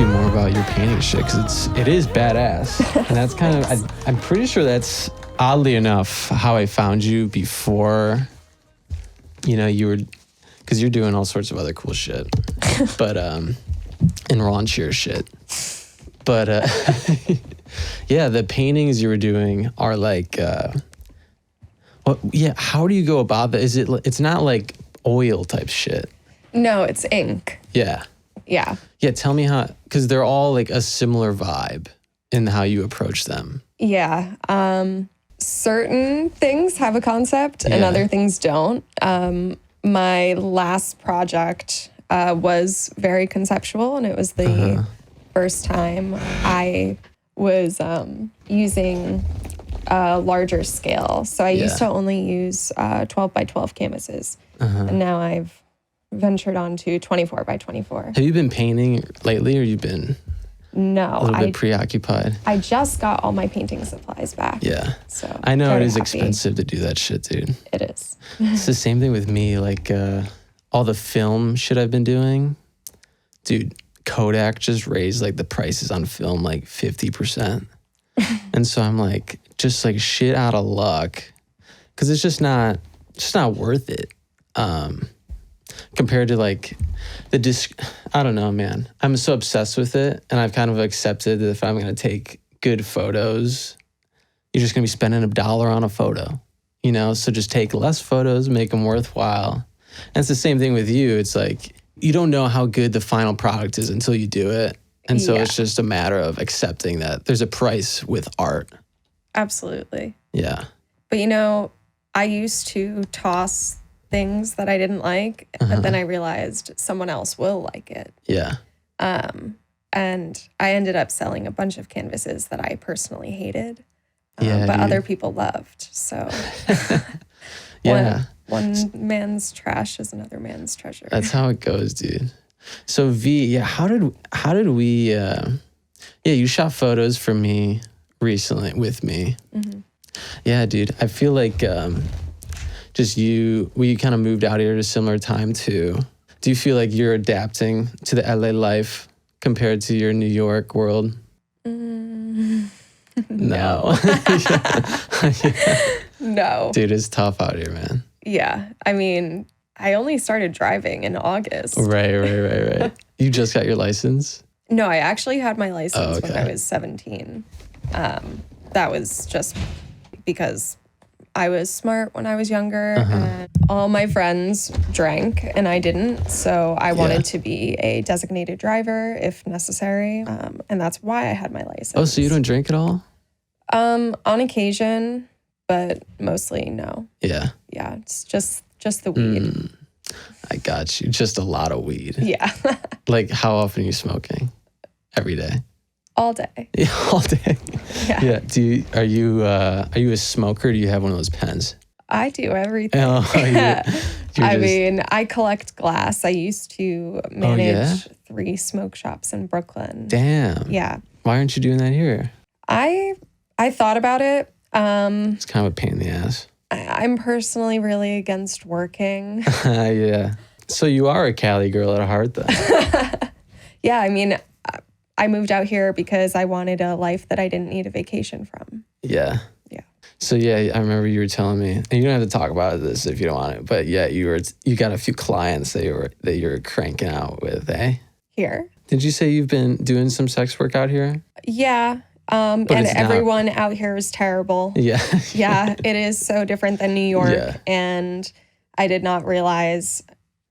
you more about your painting shit because it is badass, and that's kind of I'm pretty sure that's oddly enough how I found you before. You know, you were because you're doing all sorts of other cool shit, but and raunchier shit, but yeah, the paintings you were doing are like, well, yeah. How do you go about that? It's not like oil type shit. No, it's ink. Yeah. Yeah. Yeah, tell me how, because they're all like a similar vibe in how you approach them. Yeah. Certain things have a concept and other things don't. My last project was very conceptual, and it was the first time I was using a larger scale. So I used to only use 12 by 12 canvases, and now I've ventured on to 24 by 24. Have you been painting lately, or you've been a little bit preoccupied? I just got all my painting supplies back. Yeah. So I know it is happy. expensive to do that shit, dude. It is. It's the same thing with me. Like all the film shit I've been doing, dude, Kodak just raised like the prices on film like 50%. And so I'm like, just like shit out of luck. Cause it's just not worth it. Compared to like I don't know, man. I'm so obsessed with it, and I've kind of accepted that if I'm going to take good photos, you're just going to be spending $1 on a photo, you know? So just take less photos, make them worthwhile. And it's the same thing with you. It's like, you don't know how good the final product is until you do it. And so it's just a matter of accepting that there's a price with art. Absolutely. Yeah. But you know, I used to toss things that I didn't like, but then I realized someone else will like it. Yeah. And I ended up selling a bunch of canvases that I personally hated, but other people loved. So one man's trash is another man's treasure. That's how it goes, dude. So V, how did we, you shot photos for me recently with me. Yeah, dude. I feel like, we kind of moved out here at a similar time too. Do you feel like you're adapting to the LA life compared to your New York world? No. No. Dude, it's tough out here, man. Yeah. I mean, I only started driving in August. Right. You just got your license? No, I actually had my license when I was 17. That was just because I was smart when I was younger, and all my friends drank and I didn't. So I wanted to be a designated driver if necessary. And that's why I had my license. Oh, so you don't drink at all? On occasion, but mostly no. Yeah. Yeah, it's just the weed. I got you. Just a lot of weed. Yeah. Like, how often are you smoking? Every day? All day. Yeah, all day. Yeah. Are you a smoker? Do you have one of those pens? I do everything. I mean, I collect glass. I used to manage 3 smoke shops in Brooklyn. Damn. Yeah. Why aren't you doing that here? I thought about it. It's kind of a pain in the ass. I'm personally really against working. Yeah. So you are a Cali girl at heart, then. Yeah, I mean, I moved out here because I wanted a life that I didn't need a vacation from. Yeah. Yeah. So I remember you were telling me, and you don't have to talk about this if you don't want it, but yeah, you got a few clients that you're cranking out with, eh? Here. Did you say you've been doing some sex work out here? Yeah. And everyone out here is terrible. Yeah. Yeah, it is so different than New York. Yeah. And I did not realize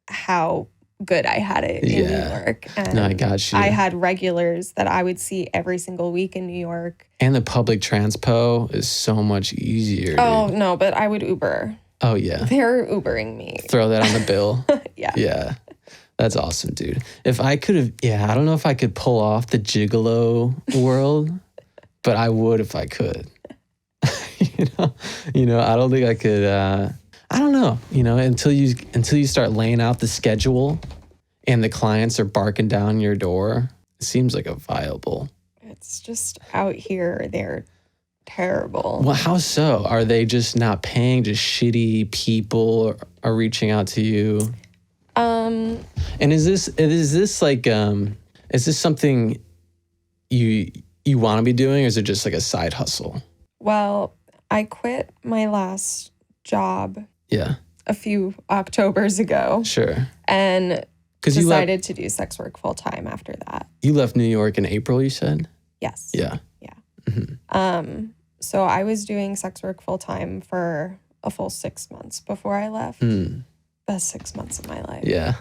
how good I had it in New York. And no, I got you. I had regulars that I would see every single week in New York. And the public transpo is so much easier. Oh, dude. no, but I would Uber. Oh, yeah. They're Ubering me. Throw that on the bill. Yeah. Yeah. That's awesome, dude. If I could have, I don't know if I could pull off the gigolo world, but I would if I could. You know, I don't think I could, I don't know, until you start laying out the schedule and the clients are barking down your door, it seems like a viable. It's just out here, they're terrible. Well, how so? Are they just not paying? Just shitty people are reaching out to you? And is this like Is this something you want to be doing, or is it just like a side hustle? Well, I quit my last job Yeah. a few Octobers ago. Sure. And 'Cause decided to do sex work full time after that. You left New York in April, you said? Yes. Yeah. Yeah. Mm-hmm. So I was doing sex work full time for a full 6 months before I left. Best 6 months of my life. Yeah.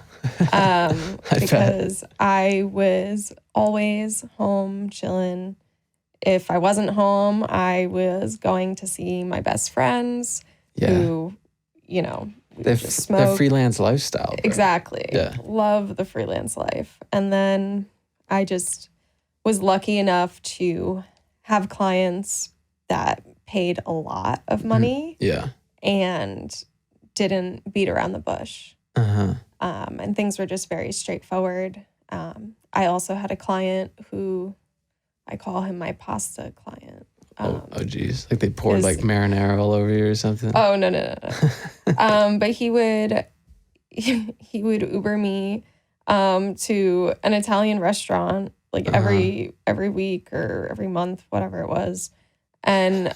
Because I was always home chilling. If I wasn't home, I was going to see my best friends who, you know, just smoke. That freelance lifestyle. Bro. Exactly. Yeah. Love the freelance life. And then I just was lucky enough to have clients that paid a lot of money. Yeah. And didn't beat around the bush. And things were just very straightforward. I also had a client who I call him my pasta client. Oh, geez. Like they poured like marinara all over you or something? Oh, no. But he would Uber me to an Italian restaurant like every week or every month, whatever it was. And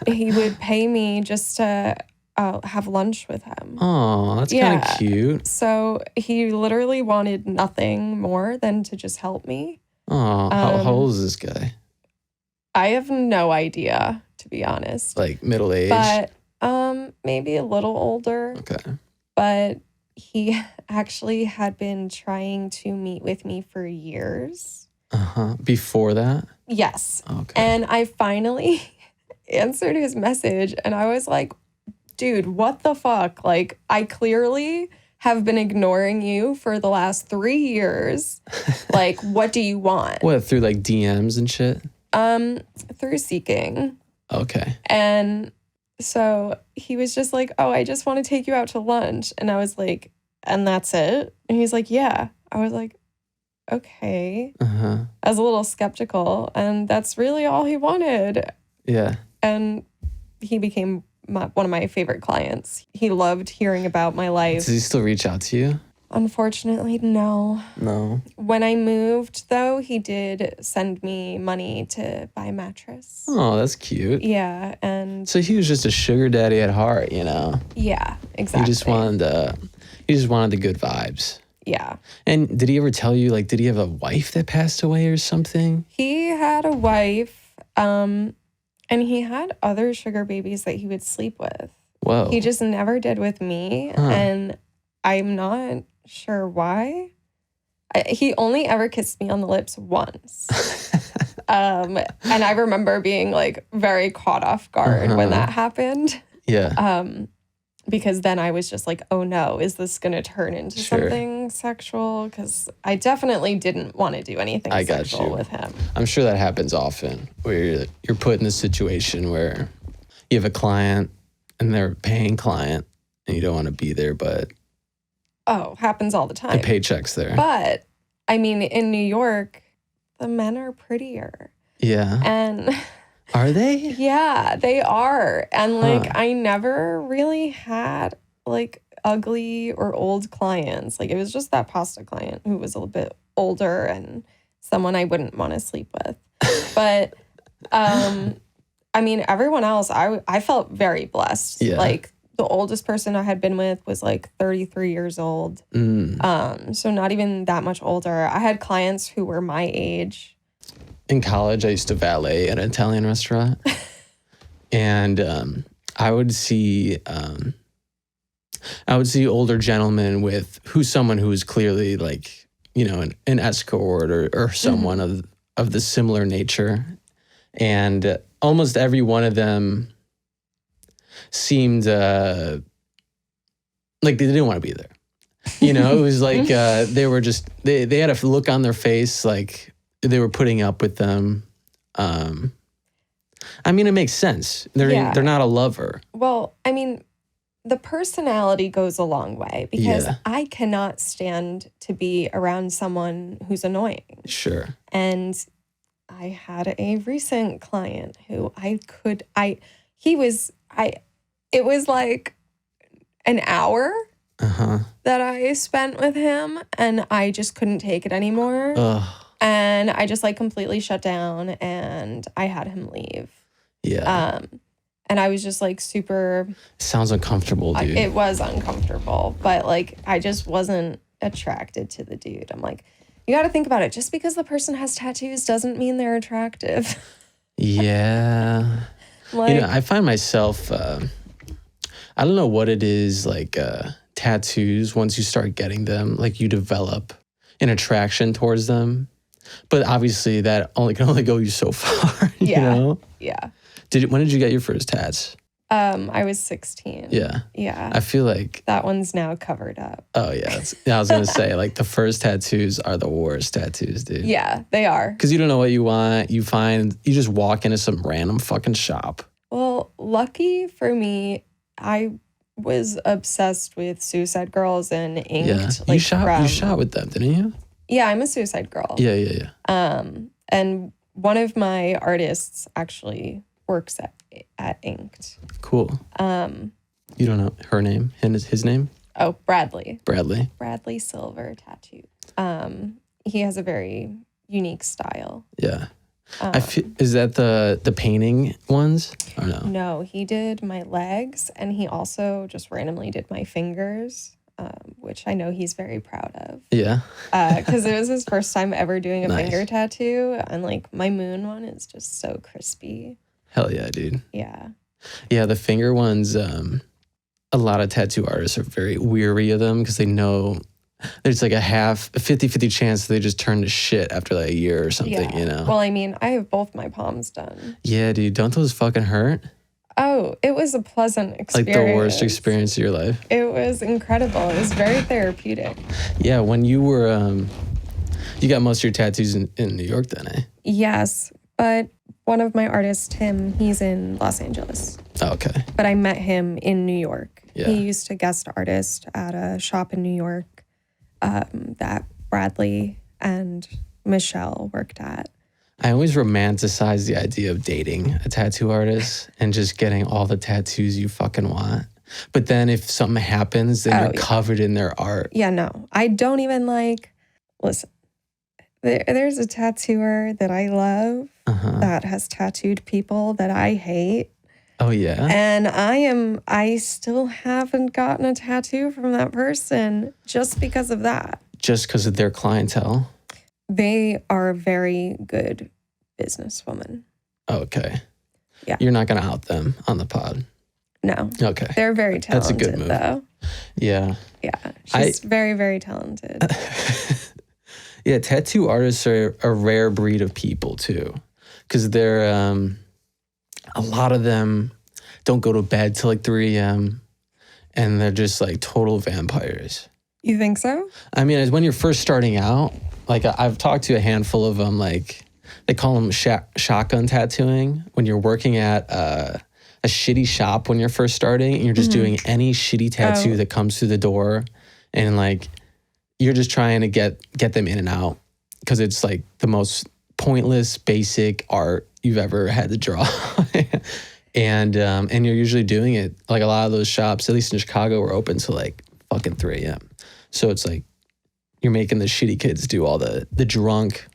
he would pay me just to have lunch with him. Oh, that's kind of cute. So he literally wanted nothing more than to just help me. Oh, how old is this guy? I have no idea, to be honest. Like middle age? But maybe a little older. Okay. But he actually had been trying to meet with me for years. Before that? Yes. Okay. And I finally answered his message and I was like, dude, what the fuck? Like, I clearly have been ignoring you for the last 3 years. Like, what do you want? What, through like DMs and shit? Through Seeking. Okay. And so he was just like, oh, I just want to take you out to lunch. And I was like, and that's it? And he's like, yeah. I was like, okay. I was a little skeptical, and that's really all he wanted. Yeah. And he became one of my favorite clients. He loved hearing about my life. Does he still reach out to you? Unfortunately, no. No. When I moved, though, he did send me money to buy a mattress. Oh, that's cute. Yeah, and so he was just a sugar daddy at heart, you know? Yeah, exactly. He just wanted the good vibes. Yeah. And did he ever tell you, like, did he have a wife that passed away or something? He had a wife, and he had other sugar babies that he would sleep with. Whoa. He just never did with me, and I'm not sure why. He only ever kissed me on the lips once. And I remember being, like, very caught off guard when that happened. Yeah. Because then I was just like, oh no, is this going to turn into something sexual? Because I definitely didn't want to do anything sexual with him. I'm sure that happens often, where you're put in a situation where you have a client and they're a paying client and you don't want to be there, but... Oh, happens all the time. The paycheck's there. But, I mean, in New York, the men are prettier. Yeah. And... Are they? Yeah, they are. And like, I never really had like ugly or old clients. Like, it was just that pasta client who was a little bit older and someone I wouldn't want to sleep with. But, I mean, everyone else, I felt very blessed. Yeah. Like, the oldest person I had been with was like 33 years old. So not even that much older. I had clients who were my age. In college, I used to valet at an Italian restaurant. And I would see older gentlemen with someone who was clearly like, you know, an escort or someone of the similar nature. And almost every one of them seemed like they didn't want to be there. You know, it was like they were just, they had a look on their face like they were putting up with them. I mean, it makes sense. They're not a lover. Well, I mean, the personality goes a long way because I cannot stand to be around someone who's annoying. Sure. And I had a recent client who it was like an hour that I spent with him, and I just couldn't take it anymore. Ugh. And I just like completely shut down, and I had him leave. Yeah. And I was just like super. Sounds uncomfortable, dude. It was uncomfortable, but like I just wasn't attracted to the dude. I'm like, you got to think about it. Just because the person has tattoos doesn't mean they're attractive. Yeah. Like, I find myself, I don't know what it is, like tattoos, once you start getting them, like you develop an attraction towards them. But obviously that can only go you so far, you know? Yeah. When did you get your first tats? I was 16. Yeah. Yeah. I feel like that one's now covered up. Oh yeah. I was gonna say, like, the first tattoos are the worst tattoos, dude. Yeah, they are. Because you don't know what you want. You just walk into some random fucking shop. Well, lucky for me, I was obsessed with Suicide Girls and inked. Yeah. You shot with them, didn't you? Yeah, I'm a Suicide Girl. Yeah. And one of my artists actually works at Inked. Cool. You don't know her name? His name? Oh, Bradley. Bradley Silver Tattoo. He has a very unique style. Yeah. Is that the painting ones or no? No, he did my legs, and he also just randomly did my fingers, which I know he's very proud of. Yeah. Because it was his first time ever doing a finger tattoo, and like my moon one is just so crispy. Hell yeah, dude. Yeah. Yeah, the finger ones, a lot of tattoo artists are very weary of them because they know there's like a 50-50 chance they just turn to shit after like a year or something, you know? Well, I mean, I have both my palms done. Yeah, dude. Don't those fucking hurt? Oh, it was a pleasant experience. Like the worst experience of your life? It was incredible. It was very therapeutic. Yeah, when you were, you got most of your tattoos in New York then, eh? Yes, but one of my artists, Tim, he's in Los Angeles. Oh, okay. But I met him in New York. Yeah. He used to guest artist at a shop in New York that Bradley and Michelle worked at. I always romanticize the idea of dating a tattoo artist and just getting all the tattoos you fucking want. But then if something happens, then you're covered in their art. Yeah, no. I don't even listen, there's a tattooer that I love that has tattooed people that I hate. Oh, yeah? And I still haven't gotten a tattoo from that person just because of that. Just because of their clientele? They are a very good businesswoman. Okay. Yeah. You're not going to out them on the pod? No. Okay. They're very talented. That's a good move. Though. Yeah. Yeah. She's very, very talented. Yeah, tattoo artists are a rare breed of people too. Because they're, a lot of them don't go to bed till like 3 a.m. and they're just like total vampires. You think so? I mean, when you're first starting out, like I've talked to a handful of them, like they call them shotgun tattooing. When you're working at a shitty shop when you're first starting and you're just doing any shitty tattoo that comes through the door, and like you're just trying to get them in and out because it's like the most pointless, basic art you've ever had to draw. And you're usually doing it, like a lot of those shops, at least in Chicago, are open till like fucking 3 a.m. So it's like you're making the shitty kids do all the drunks,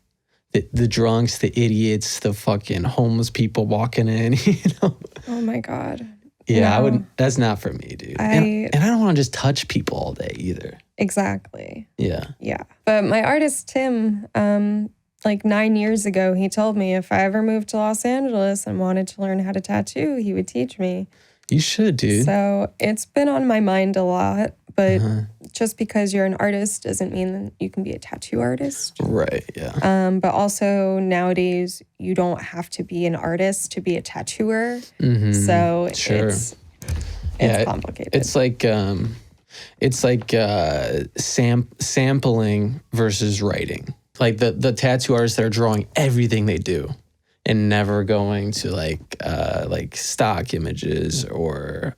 the idiots, the fucking homeless people walking in, you know? Oh my God. Yeah, No. That's not for me, dude. And I don't want to just touch people all day either. Exactly. Yeah. Yeah. But my artist, Tim, like 9 years ago, he told me if I ever moved to Los Angeles and wanted to learn how to tattoo, he would teach me. You should, dude. So it's been on my mind a lot, but just because you're an artist doesn't mean that you can be a tattoo artist. Right, yeah. But also nowadays, you don't have to be an artist to be a tattooer. So it's complicated. It's like sampling versus writing. Like the tattoo artists that are drawing everything they do and never going to like stock images or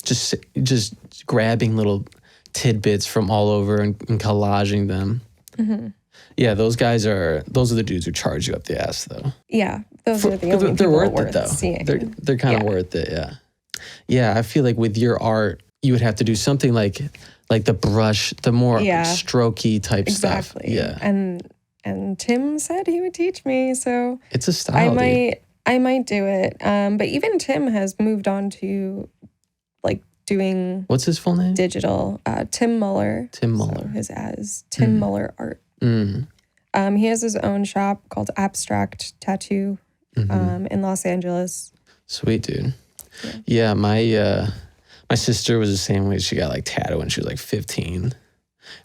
just grabbing little tidbits from all over and collaging them. Yeah, those are the dudes who charge you up the ass though. Yeah, those are the only they're people worth worth it though. seeing. They're kind of worth it. Yeah. Yeah, I feel like with your art, you would have to do something like like the brush, the more strokey type stuff. Exactly. Yeah. And Tim said he would teach me, so it's a style. I might do it. But even Tim has moved on to like doing, what's his full name? Digital. Tim Muller. Tim Muller. So his as Tim Muller Art. He has his own shop called Abstract Tattoo in Los Angeles. Sweet, dude. Yeah, my sister was the same way. She got like tattooed when she was like 15.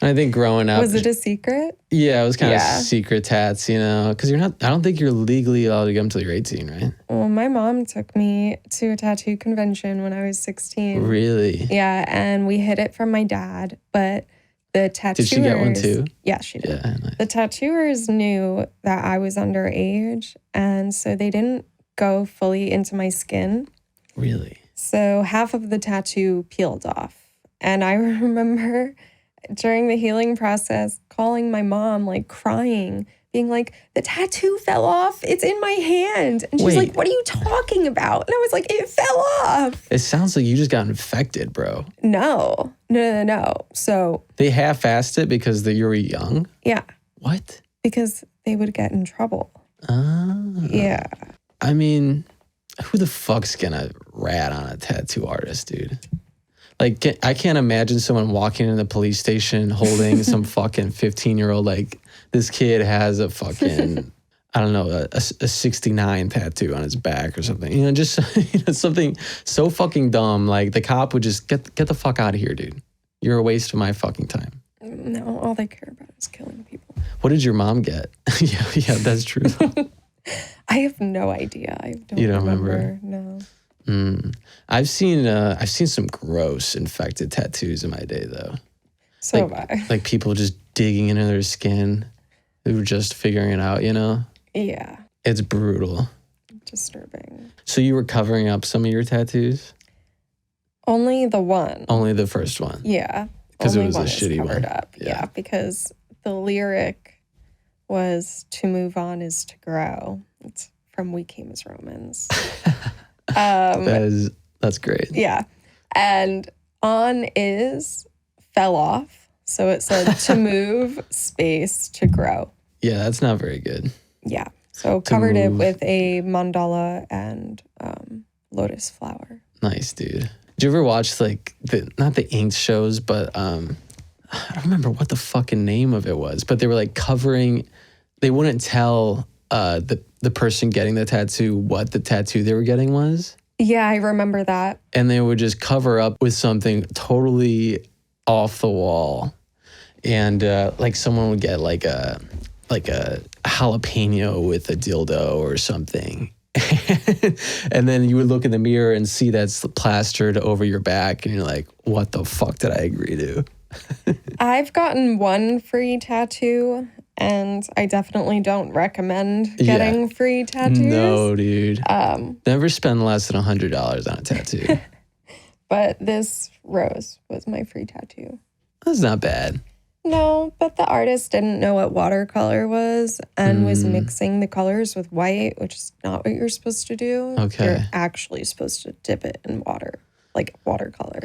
And I think growing up... Was it a secret? Yeah, it was kind of secret tats, you know, because I don't think you're legally allowed to get them until you're 18, right? Well, my mom took me to a tattoo convention when I was 16. Really? Yeah, and we hid it from my dad, but the tattooers... Did she get one too? Yeah, she did. Yeah, nice. The tattooers knew that I was underage, and so they didn't go fully into my skin. Really? So half of the tattoo peeled off. And I remember during the healing process calling my mom, like crying, being like, the tattoo fell off. It's in my hand. And she's like, what are you talking about? And I was like, it fell off. It sounds like you just got infected, bro. No. So they half-assed it because you were young? Yeah. What? Because they would get in trouble. Yeah. I mean, who the fuck's gonna rat on a tattoo artist, dude? Like, I can't imagine someone walking in the police station holding some fucking 15-year-old, like, this kid has a fucking, I don't know, a 69 tattoo on his back or something. You know, just something so fucking dumb. Like, the cop would just get the fuck out of here, dude. You're a waste of my fucking time. No, all they care about is killing people. What did your mom get? yeah, that's true. I have no idea. I don't remember. No. I've seen some gross infected tattoos in my day though. So have I. Like people just digging into their skin. They were just figuring it out, you know? Yeah. It's brutal. Disturbing. So you were covering up some of your tattoos? Only the one. Only the first one? Yeah. Because it was a shitty one. Up. Yeah, because the lyric was to move on is to grow. It's from We Came as Romans. That's great. Yeah. And on fell off. So it said to move, space, to grow. Yeah, that's not very good. Yeah. So covered it with a mandala and lotus flower. Nice, dude. Did you ever watch like not the inked shows, but I don't remember what the fucking name of it was, but they were like covering, they wouldn't tell the person getting the tattoo what the tattoo they were getting was. Yeah, I remember that. And they would just cover up with something totally off the wall. And like someone would get like a jalapeno with a dildo or something. And then you would look in the mirror and see that's plastered over your back and you're like, what the fuck did I agree to? I've gotten one free tattoo and I definitely don't recommend getting free tattoos. No, dude. Never spend less than $100 on a tattoo. But this rose was my free tattoo. That's not bad. No, but the artist didn't know what watercolor was and was mixing the colors with white, which is not what you're supposed to do. Okay. You're actually supposed to dip it in water, like watercolor.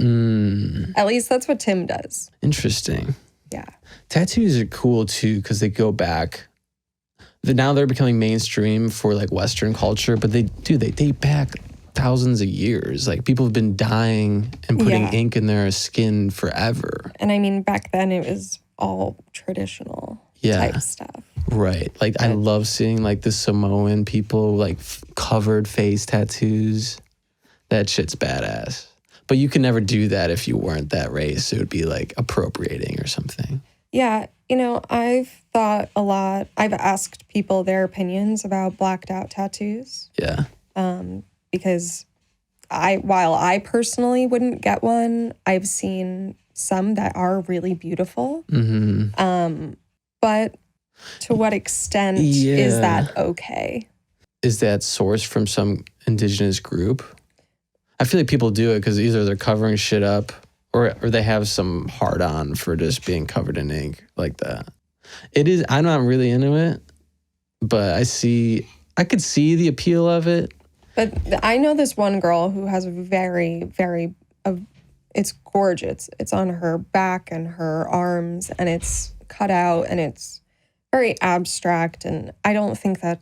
At least that's what Tim does. Interesting. Yeah. Tattoos are cool too because they go back. Now they're becoming mainstream for like Western culture, but they date back thousands of years. Like people have been dyeing and putting ink in their skin forever. And I mean, back then it was all traditional type stuff. Right. Like I love seeing like the Samoan people like covered face tattoos. That shit's badass. But you can never do that if you weren't that race. It would be like appropriating or something. Yeah. You know, I've thought a lot. I've asked people their opinions about blacked out tattoos. Yeah. Because while I personally wouldn't get one, I've seen some that are really beautiful. But to what extent is that okay? Is that sourced from some indigenous group? I feel like people do it because either they're covering shit up or they have some hard on for just being covered in ink like that. I'm not really into it, but I could see the appeal of it. But I know this one girl who has a very, very it's gorgeous. It's on her back and her arms, and it's cut out, and it's very abstract. And I don't think that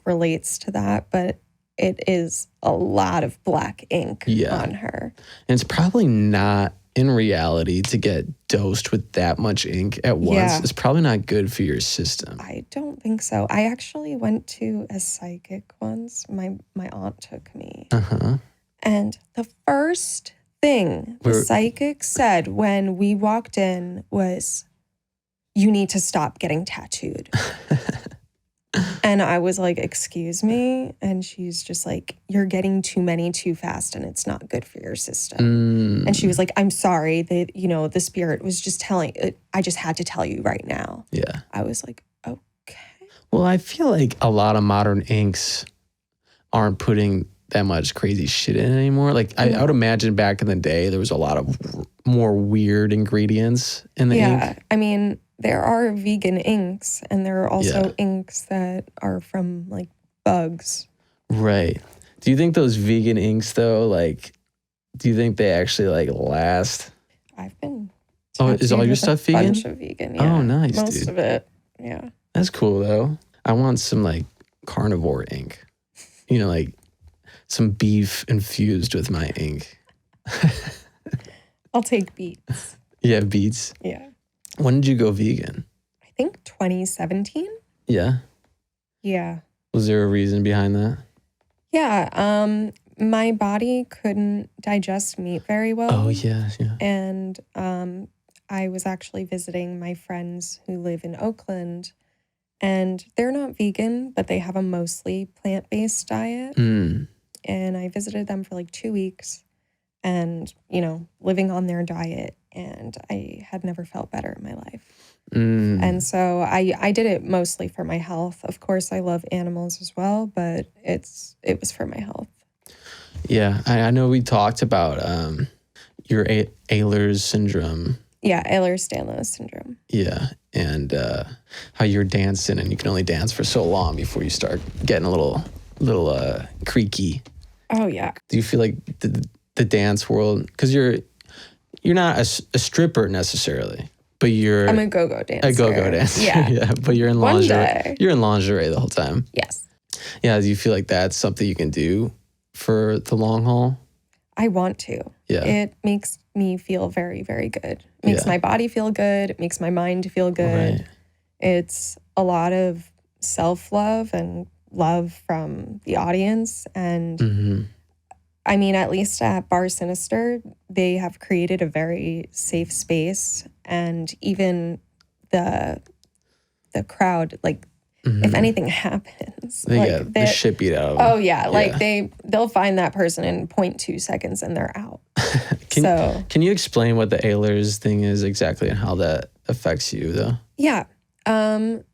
relates to that, but it is a lot of black ink on her. And it's probably not, in reality, to get dosed with that much ink at once. Yeah. It's probably not good for your system. I don't think so. I actually went to a psychic once. My aunt took me. Uh-huh. And the first thing the psychic said when we walked in was, "You need to stop getting tattooed." And I was like, "Excuse me?" And she's just like, "You're getting too many too fast, and it's not good for your system." And she was like, "I'm sorry that, the spirit was just I just had to tell you right now." Yeah. I was like, okay. Well, I feel like a lot of modern inks aren't putting that much crazy shit in anymore. Like, I would imagine back in the day, there was a lot of more weird ingredients in the ink. Yeah, I mean, there are vegan inks, and there are also inks that are from, like, bugs. Right. Do you think those vegan inks, though, like, do you think they actually, like, last? I've been is all your stuff vegan? A bunch of vegan, yeah. Oh, nice, Most dude. of it, yeah. That's cool, though. I want some, like, carnivore ink. Like, some beef infused with my ink. I'll take beets. Yeah, beets. Yeah. When did you go vegan? I think 2017. Yeah. Yeah. Was there a reason behind that? Yeah. My body couldn't digest meat very well. Oh, yeah. And I was actually visiting my friends who live in Oakland, and they're not vegan, but they have a mostly plant-based diet. And I visited them for like 2 weeks and, living on their diet. And I had never felt better in my life. And so I did it mostly for my health. Of course, I love animals as well, but it was for my health. Yeah, I know we talked about your Ehlers Syndrome. Yeah, Ehlers Danlos Syndrome. Yeah, and how you're dancing, and you can only dance for so long before you start getting a little creaky. Oh, yeah. Do you feel like the dance world, because you're not a stripper necessarily, but I'm a go-go dancer. A go-go dancer. Yeah. Yeah, but you're in lingerie. One day. You're in lingerie the whole time. Yes. Yeah, do you feel like that's something you can do for the long haul? I want to. Yeah. It makes me feel very, very good. It makes my body feel good. It makes my mind feel good. Right. It's a lot of self-love and love from the audience. And I mean, at least at Bar Sinister, they have created a very safe space. And even the crowd, like, if anything happens, they get the shit beat out of them. Oh, yeah. Like, they'll find that person in 0.2 seconds and they're out. Can you explain what the Ehlers thing is exactly and how that affects you, though? Yeah.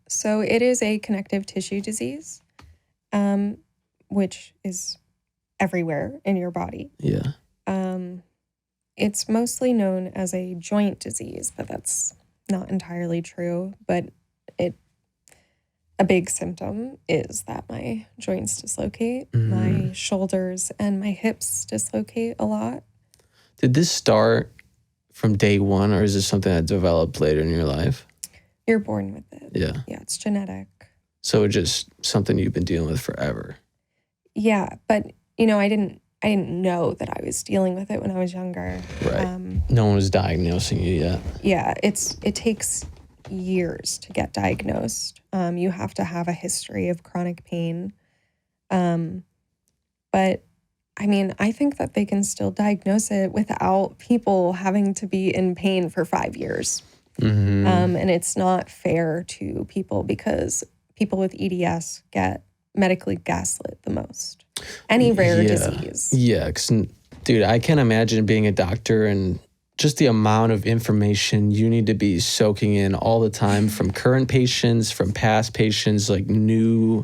So it is a connective tissue disease, which is everywhere in your body. Yeah. It's mostly known as a joint disease, but that's not entirely true. But a big symptom is that my joints dislocate, my shoulders and my hips dislocate a lot. Did this start from day one, or is this something that developed later in your life? You're born with it. Yeah. Yeah, it's genetic. So it's just something you've been dealing with forever. Yeah, but I didn't know that I was dealing with it when I was younger. Right. No one was diagnosing you yet. Yeah, it takes years to get diagnosed. You have to have a history of chronic pain. But I mean, I think that they can still diagnose it without people having to be in pain for 5 years. And it's not fair to people because people with EDS get medically gaslit the most. Any rare disease. Yeah, because, dude, I can't imagine being a doctor and just the amount of information you need to be soaking in all the time from current patients, from past patients, like new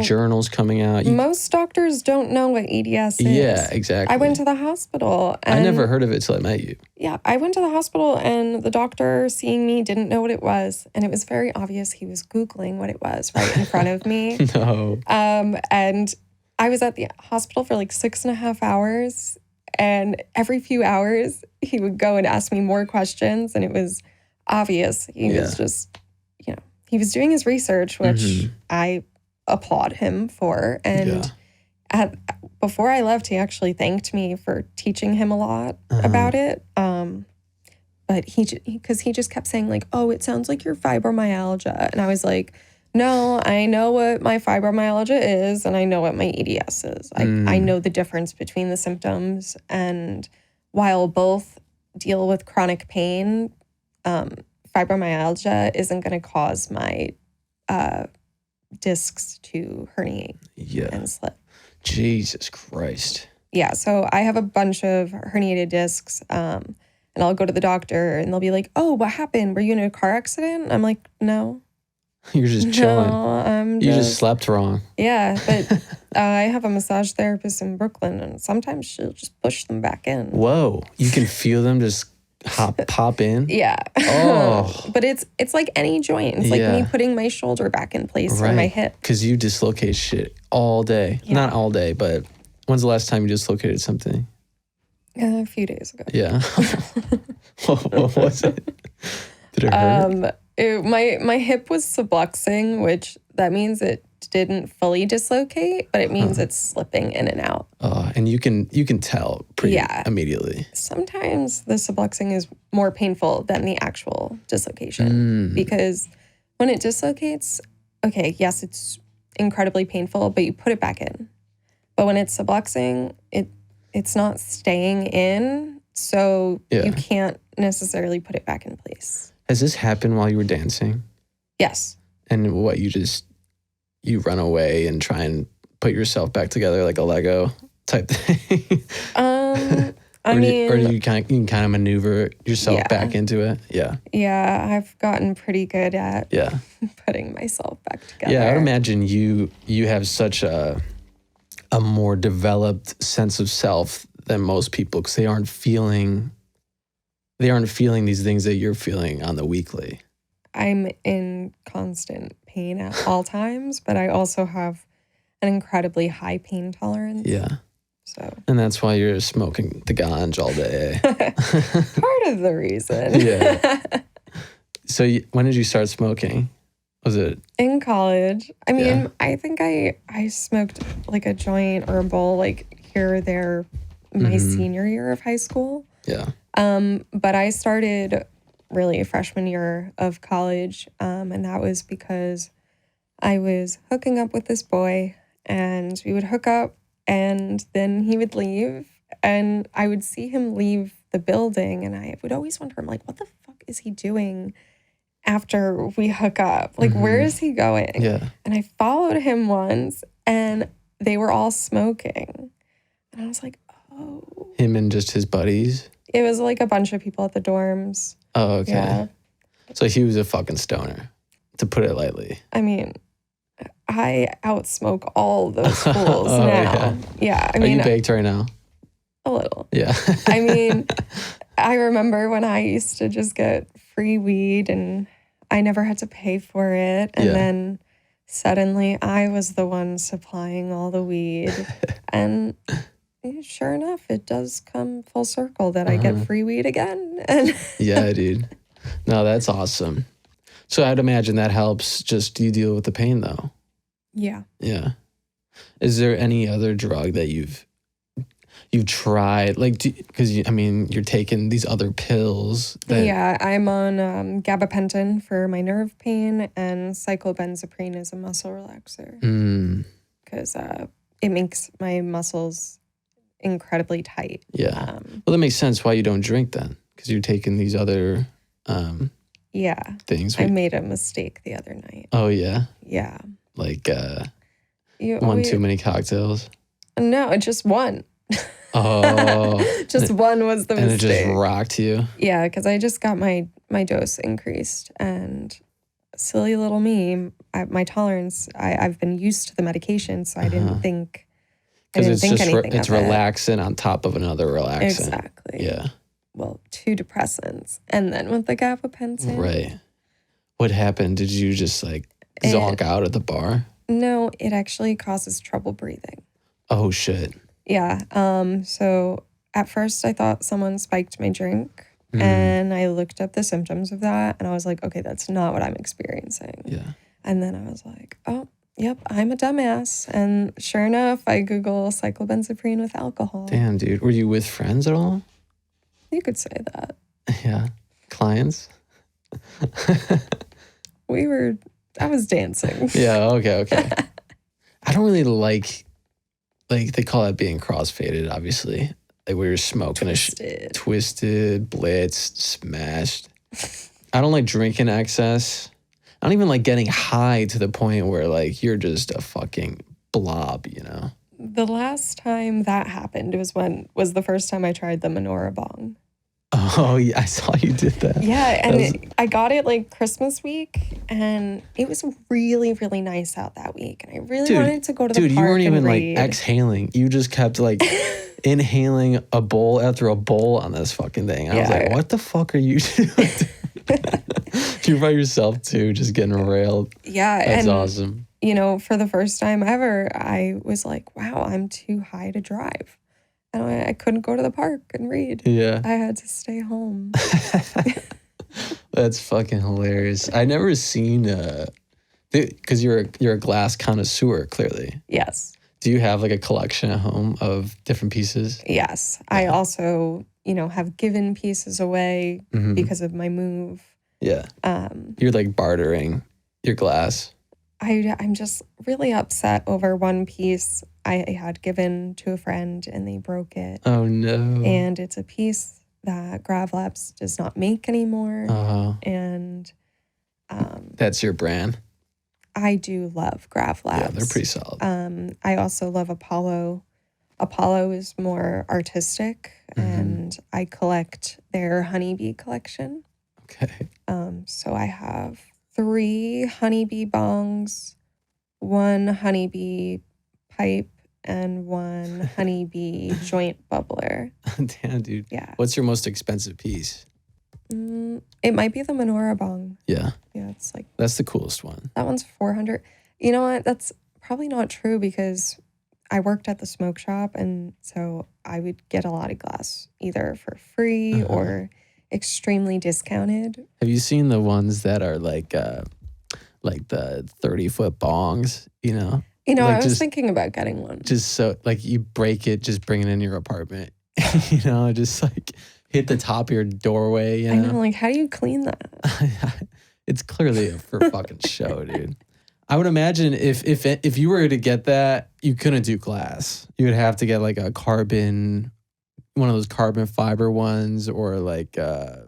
journals coming out. Most doctors don't know what EDS is. Yeah, exactly. I went to the hospital. And I never heard of it till I met you. Yeah, I went to the hospital and the doctor seeing me didn't know what it was. And it was very obvious he was Googling what it was right in front of me. No. And I was at the hospital for like 6.5 hours. And every few hours, he would go and ask me more questions. And it was obvious. He was just, he was doing his research, which I applaud him for. And before I left, he actually thanked me for teaching him a lot about it. But because he just kept saying like, oh, it sounds like your fibromyalgia. And I was like, no, I know what my fibromyalgia is and I know what my EDS is. I know the difference between the symptoms. And while both deal with chronic pain, fibromyalgia isn't going to cause my discs to herniate and slip. Jesus Christ. Yeah, so I have a bunch of herniated discs, and I'll go to the doctor, and they'll be like, oh, what happened? Were you in a car accident? I'm like, no. You're just chilling. No, you just slept wrong. Yeah, but I have a massage therapist in Brooklyn, and sometimes she'll just push them back in. Whoa, you can feel them just pop in? Yeah. Oh. But it's like any joint. It's like me putting my shoulder back in place or my hip. Because you dislocate shit all day. Yeah. Not all day, but when's the last time you dislocated something? A few days ago. Yeah. What was it? Did it hurt? My hip was subluxing, which that means it didn't fully dislocate, but it means it's slipping in and out. And you can tell pretty immediately. Sometimes the subluxing is more painful than the actual dislocation because when it dislocates, okay, yes, it's incredibly painful, but you put it back in. But when it's subluxing, it's not staying in, so you can't necessarily put it back in place. Has this happened while you were dancing? Yes. And what, you run away and try and put yourself back together like a Lego type thing? Or do you can kind of maneuver yourself back into it? Yeah. Yeah, I've gotten pretty good at putting myself back together. Yeah, I would imagine you have such a more developed sense of self than most people because they aren't feeling these things that you're feeling on the weekly. I'm in constant pain at all times, but I also have an incredibly high pain tolerance. Yeah. So. And that's why you're smoking the ganj all day. Part of the reason. Yeah. So when did you start smoking? Was it? In college. I mean, I think I smoked like a joint or a bowl like here or there my senior year of high school. Yeah. But I started really freshman year of college, and that was because I was hooking up with this boy, and we would hook up, and then he would leave, and I would see him leave the building, and I would always wonder, I'm like, what the fuck is he doing after we hook up? Like, where is he going? Yeah. And I followed him once, and they were all smoking, and I was like, oh. Him and just his buddies? It was like a bunch of people at the dorms. Oh, okay. Yeah. So he was a fucking stoner, to put it lightly. I mean, I outsmoke all those fools now. Yeah. I mean, are you baked right now? A little. Yeah. I mean, I remember when I used to just get free weed and I never had to pay for it. And then suddenly I was the one supplying all the weed. And sure enough, it does come full circle that I get free weed again. Yeah, dude. No, that's awesome. So I'd imagine that helps just you deal with the pain though. Yeah. Yeah. Is there any other drug that you've tried? Like, because you're taking these other pills. I'm on gabapentin for my nerve pain and cyclobenzaprine is a muscle relaxer. Because it makes my muscles incredibly tight. Yeah. Well, that makes sense why you don't drink then, because you're taking these other things. I made a mistake the other night. Oh, yeah? Yeah. Like one too many cocktails? No, just one. Oh. Just one was the mistake. And it just rocked you? Yeah, because I just got my dose increased and silly little me, my tolerance, I've been used to the medication, so I didn't think because it's of relaxant on top of another relaxant. Exactly. Yeah. Well, 2 depressants. And then with the gabapentin. Right. What happened? Did you just like zonk out at the bar? No, it actually causes trouble breathing. Oh, shit. Yeah. So at first I thought someone spiked my drink. And I looked up the symptoms of that and I was like, okay, that's not what I'm experiencing. Yeah. And then I was like, oh, yep, I'm a dumbass. And sure enough, I Google cyclobenzaprine with alcohol. Damn, dude. Were you with friends at all? You could say that. Yeah. Clients? I was dancing. Yeah, okay. I don't really like they call that being crossfaded, obviously. Like where you're smoking twisted, blitzed, smashed. I don't like drinking excess. I don't even like getting high to the point where like you're just a fucking blob, you know? The last time that happened was the first time I tried the menorah bong. Oh, yeah, I saw you did that. Yeah, and I got it like Christmas week, and it was really, really nice out that week. And I really wanted to go to the park. Dude, you weren't even read. like exhaling. You just kept like inhaling a bowl after a bowl on this fucking thing. I was like, what the fuck are you doing? You're by yourself too, just getting railed. Yeah, that's awesome. You know, for the first time ever, I was like, wow, I'm too high to drive. And I couldn't go to the park and read. Yeah. I had to stay home. That's fucking hilarious. I never seen because you're a glass connoisseur, clearly. Yes. Do you have like a collection at home of different pieces? Yes. Yeah. I also, have given pieces away because of my move. Yeah. You're like bartering your glass. I'm just really upset over one piece I had given to a friend and they broke it. Oh no. And it's a piece that Grav Labs does not make anymore. Uh-huh. And that's your brand. I do love Grav Labs. Yeah, they're pretty solid. I also love Apollo. Apollo is more artistic and I collect their honeybee collection. Okay. So I have 3 honeybee bongs, 1 honeybee pipe, and 1 honeybee joint bubbler. Damn, dude. Yeah. What's your most expensive piece? It might be the menorah bong. Yeah. Yeah, it's like... That's the coolest one. That one's $400. You know what? That's probably not true because I worked at the smoke shop and so I would get a lot of glass either for free or extremely discounted. Have you seen the ones that are like the 30-foot bongs, like I was thinking about getting one. Just so like you break it, just bring it in your apartment, just like hit the top of your doorway. I know, like how do you clean that? It's clearly for fucking show, dude. I would imagine if you were to get that, you couldn't do glass. You would have to get like one of those carbon fiber ones, or like I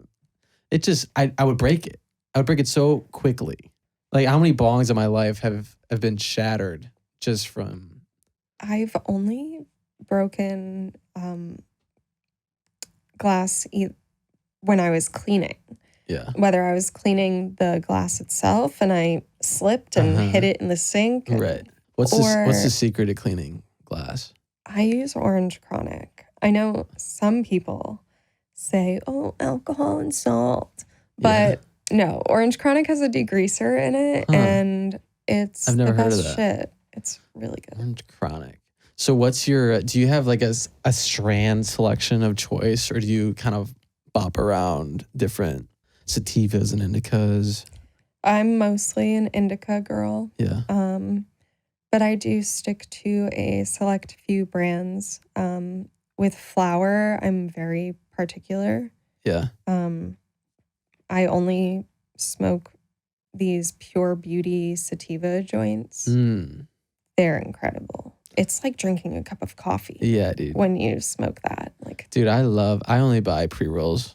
would break it. I would break it so quickly. Like how many bongs in my life have been shattered just from... I've only broken glass when I was cleaning. Yeah. Whether I was cleaning the glass itself and I slipped and hit it in the sink. Right. What's the secret to cleaning glass? I use orange chronic. I know some people say, oh, alcohol and salt. But no, orange chronic has a degreaser in it and it's I've never the heard best of that. shit. It's really good. Orange chronic. So do you have like a strand selection of choice, or do you kind of bop around different sativas and indicas? I'm mostly an indica girl. Yeah. But I do stick to a select few brands. With flower, I'm very particular. Yeah. I only smoke these Pure Beauty sativa joints. They're incredible. It's like drinking a cup of coffee. Yeah, dude. When you smoke that. Dude, I only buy pre-rolls.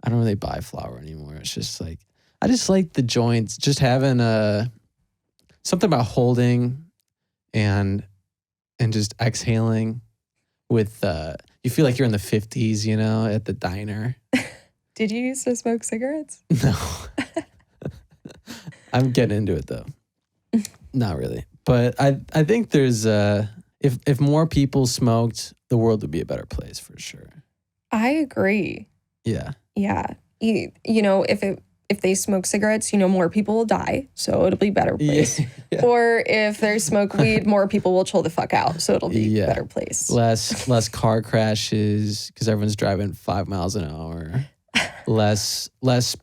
I don't really buy flower anymore. It's just like, I just like the joints, just having something about holding and just exhaling with, you feel like you're in the 50s, at the diner. Did you used to smoke cigarettes? No. I'm getting into it though. Not really. But I think there's, if more people smoked, the world would be a better place for sure. I agree. Yeah. Yeah. If if they smoke cigarettes, more people will die, so it'll be a better place. Yeah. Or if they smoke weed, more people will chill the fuck out, so it'll be a better place. Less car crashes because everyone's driving 5 miles an hour. Less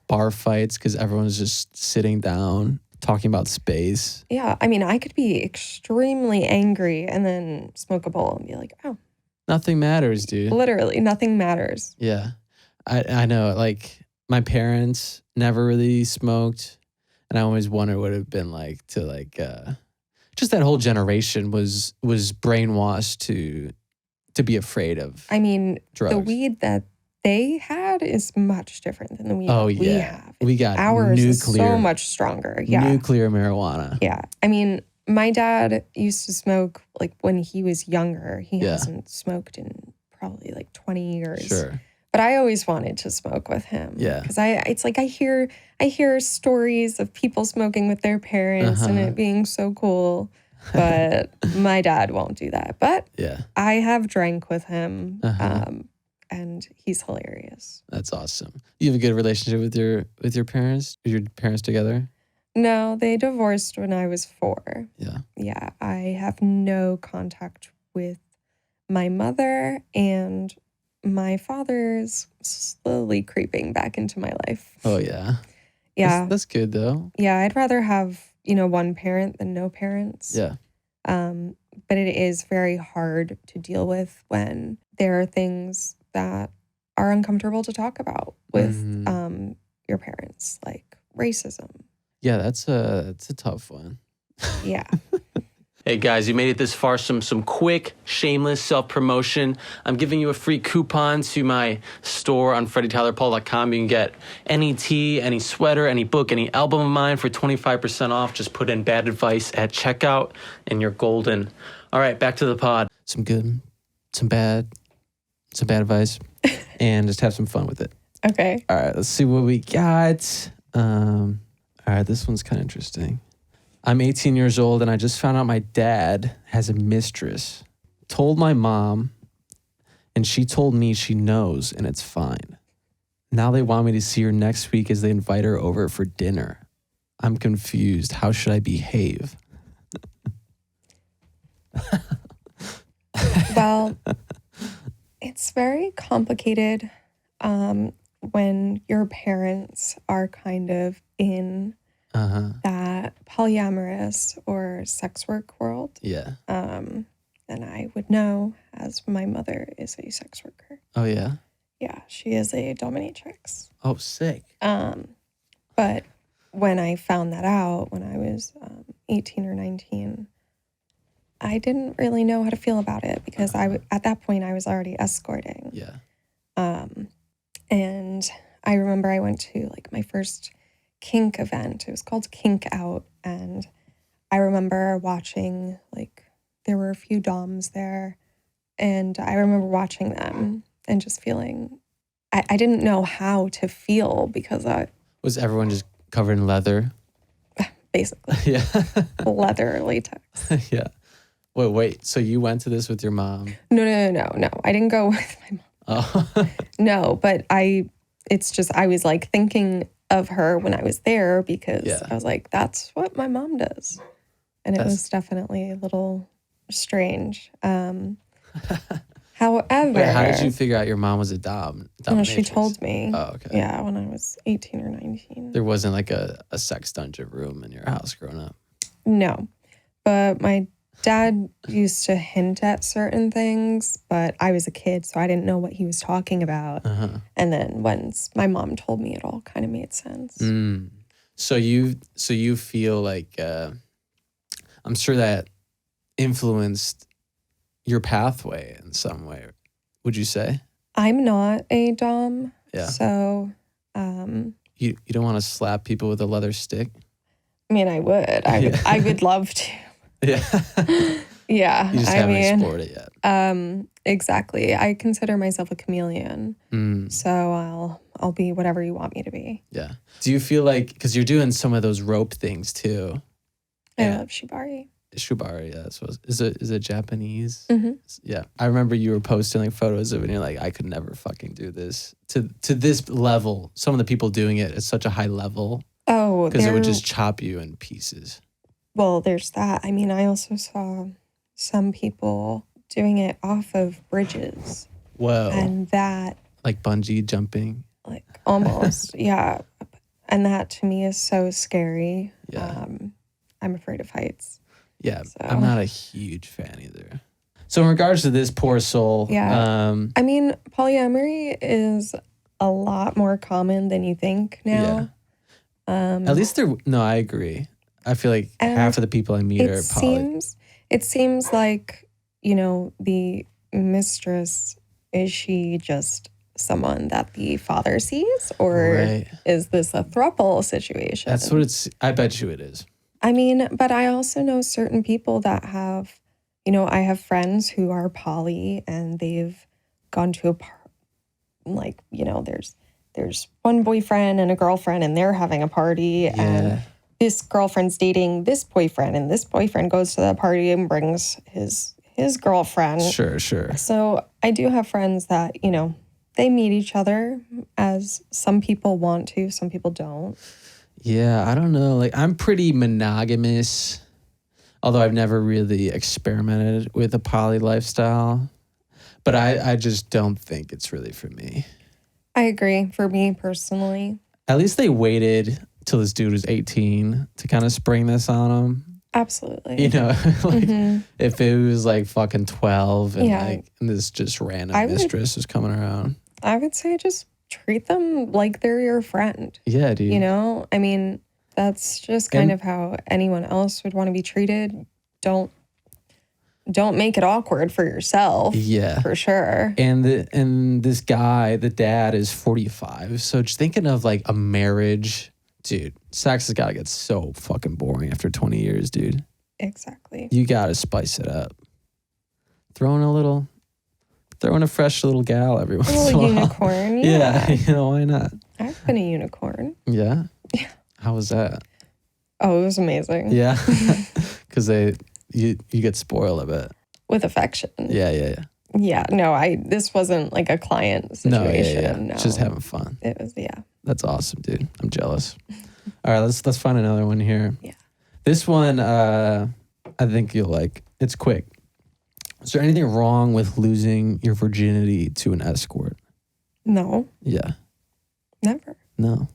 bar fights because everyone's just sitting down talking about space. Yeah, I mean, I could be extremely angry and then smoke a bowl and be like, oh. Nothing matters, dude. Literally, nothing matters. Yeah. I know, like, my parents never really smoked, and I always wonder what it would have been like to, like, just that whole generation was brainwashed to be afraid of drugs. The weed that they had is much different than the weed we have. We got ours is so much stronger. Yeah. Nuclear marijuana. Yeah. I mean, my dad used to smoke like when he was younger. He hasn't smoked in probably like 20 years. Sure. But I always wanted to smoke with him. Yeah. Because it's like I hear stories of people smoking with their parents and it being so cool. But my dad won't do that. But I have drank with him. And he's hilarious. That's awesome. You have a good relationship with your parents? Are your parents together? No, they divorced when I was 4. Yeah. Yeah, I have no contact with my mother, and my father's slowly creeping back into my life. Oh, yeah. Yeah. That's good, though. Yeah, I'd rather have, one parent than no parents. Yeah. But it is very hard to deal with when there are things that are uncomfortable to talk about with your parents, like racism. Yeah, that's a tough one. Yeah. Hey guys, you made it this far. Some quick, shameless self-promotion. I'm giving you a free coupon to my store on freddytylerpaul.com. You can get any tee, any sweater, any book, any album of mine for 25% off. Just put in bad advice at checkout and you're golden. All right, back to the pod. Some good, some bad advice, and just have some fun with it. Okay. All right, let's see what we got. All right, this one's kind of interesting. I'm 18 years old, and I just found out my dad has a mistress. Told my mom, and she told me she knows, and it's fine. Now they want me to see her next week as they invite her over for dinner. I'm confused. How should I behave? Well, it's very complicated when your parents are kind of in that polyamorous or sex work world. Yeah. And I would know, as my mother is a sex worker. Oh, yeah? Yeah, she is a dominatrix. Oh, sick. But when I found that out when I was 18 or 19, I didn't really know how to feel about it because at that point I was already escorting. Yeah. And I remember I went to like my first kink event. It was called Kink Out, and I remember watching, like, there were a few doms there, and I remember watching them and just feeling I didn't know how to feel because was everyone just covered in leather? Basically. Yeah. Leather latex. Yeah. Wait. So you went to this with your mom? No. I didn't go with my mom. Oh. No, but I was like thinking of her when I was there because I was like, that's what my mom does. And it was definitely a little strange. However. Wait, how did you figure out your mom was a dom? No, she told me. Oh, okay. Yeah, when I was 18 or 19. There wasn't like a sex dungeon room in your house growing up? No. But my dad used to hint at certain things, but I was a kid, so I didn't know what he was talking about. And then once my mom told me, it all kind of made sense. So you feel like I'm sure that influenced your pathway in some way, would you say? I'm not a dom. Yeah. So you don't want to slap people with a leather stick? I mean, I would. I would love to. Yeah. Yeah. You just haven't explored it yet. Exactly. I consider myself a chameleon. So I'll be whatever you want me to be. Yeah. Do you feel like, because you're doing some of those rope things too. I love shibari. Shibari, yeah, that's what is it Japanese? Mm-hmm. Yeah, I remember you were posting like photos of it, and you're like, I could never fucking do this to this level. Some of the people doing it at such a high level. Oh, because it would just chop you in pieces. Well, there's that. I mean, I also saw some people doing it off of bridges. Whoa! And that, like bungee jumping, like almost, yeah. And that to me is so scary. Yeah. I'm afraid of heights. Yeah, so. I'm not a huge fan either. So in regards to this poor soul, yeah, I mean, polyamory is a lot more common than you think now. Yeah. At least I agree. I feel like half of the people I meet are poly. It seems like, the mistress, is she just someone that the father sees, or is this a throuple situation? That's what I bet you it is. I mean, but I also know certain people that have, I have friends who are poly and they've gone to there's one boyfriend and a girlfriend and they're having a party and this girlfriend's dating this boyfriend and this boyfriend goes to the party and brings his girlfriend. Sure. So I do have friends that, they meet each other, as some people want to, some people don't. Yeah, I don't know. Like, I'm pretty monogamous, although I've never really experimented with a poly lifestyle. But I just don't think it's really for me. I agree. For me personally. At least they waited till this dude was 18 to kind of spring this on him. Absolutely. If it was like fucking 12 and and this just random mistress was coming around. I would say just treat them like they're your friend. Yeah, dude. I mean, that's just kind of how anyone else would want to be treated. Don't make it awkward for yourself. Yeah. For sure. And this guy, the dad, is 45. So just thinking of like a marriage, dude, sex has got to get so fucking boring after 20 years, dude. Exactly. You got to spice it up. Throw in a fresh little gal every once in a while. A little unicorn. Yeah, why not? I've been a unicorn. Yeah? Yeah. How was that? Oh, it was amazing. Yeah? Because you get spoiled a bit. With affection. Yeah. Yeah, no, this wasn't like a client situation. No. Just having fun. It was, That's awesome, dude. I'm jealous. All right, let's find another one here. Yeah. This one, I think you'll like. It's quick. Is there anything wrong with losing your virginity to an escort? No. Yeah. Never. No.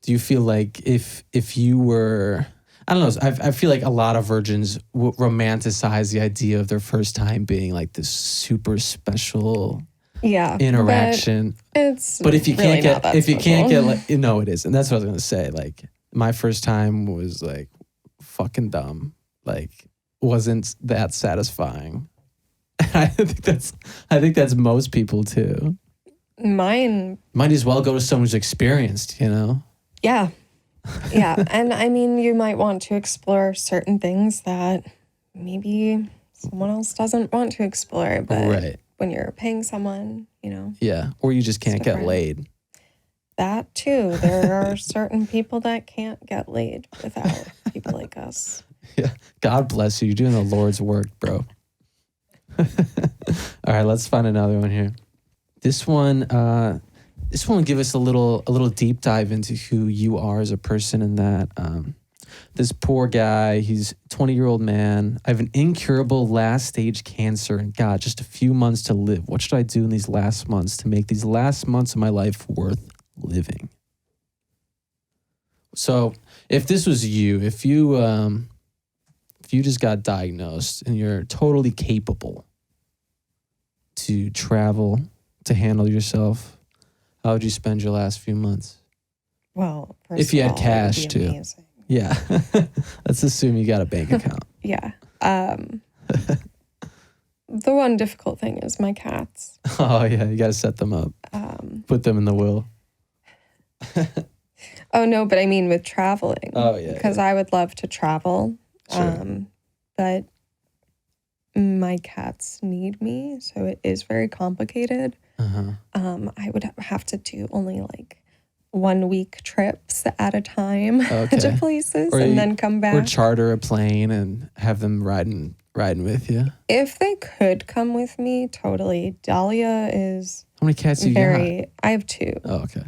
Do you feel like if you were, I don't know, I feel like a lot of virgins romanticize the idea of their first time being like this super special interaction. But if you can't get like, no, it isn't. That's what I was gonna say. Like, my first time was like fucking dumb. Like, wasn't that satisfying. I think that's most people too. Mine might as well go to someone who's experienced, Yeah. And I mean, you might want to explore certain things that maybe someone else doesn't want to explore, but when you're paying someone, Yeah, or you just can't get laid. That too. There are certain people that can't get laid without people like us. Yeah. God bless you. You're doing the Lord's work, bro. All right, let's find another one here. This one will give us a little deep dive into who you are as a person, and that this poor guy, he's a 20-year-old man. I have an incurable last stage cancer and God, just a few months to live. What should I do in these last months to make these last months of my life worth living? So if this was you, if you just got diagnosed and you're totally capable to travel, to handle yourself, how would you spend your last few months? Well, if you had cash too. Amazing. Yeah. Let's assume you got a bank account. Yeah. The one difficult thing is my cats. Oh yeah, you got to set them up. Put them in the will. Oh no, but I mean with traveling. Oh yeah. Because I would love to travel. Sure. But my cats need me, so it is very complicated. Uh-huh. I would have to do only like 1 week trips at a time Okay. to places Or and then come back. Or charter a plane and have them riding with you. If they could come with me, totally. Dahlia is How many cats do you got? I have 2. Oh, okay.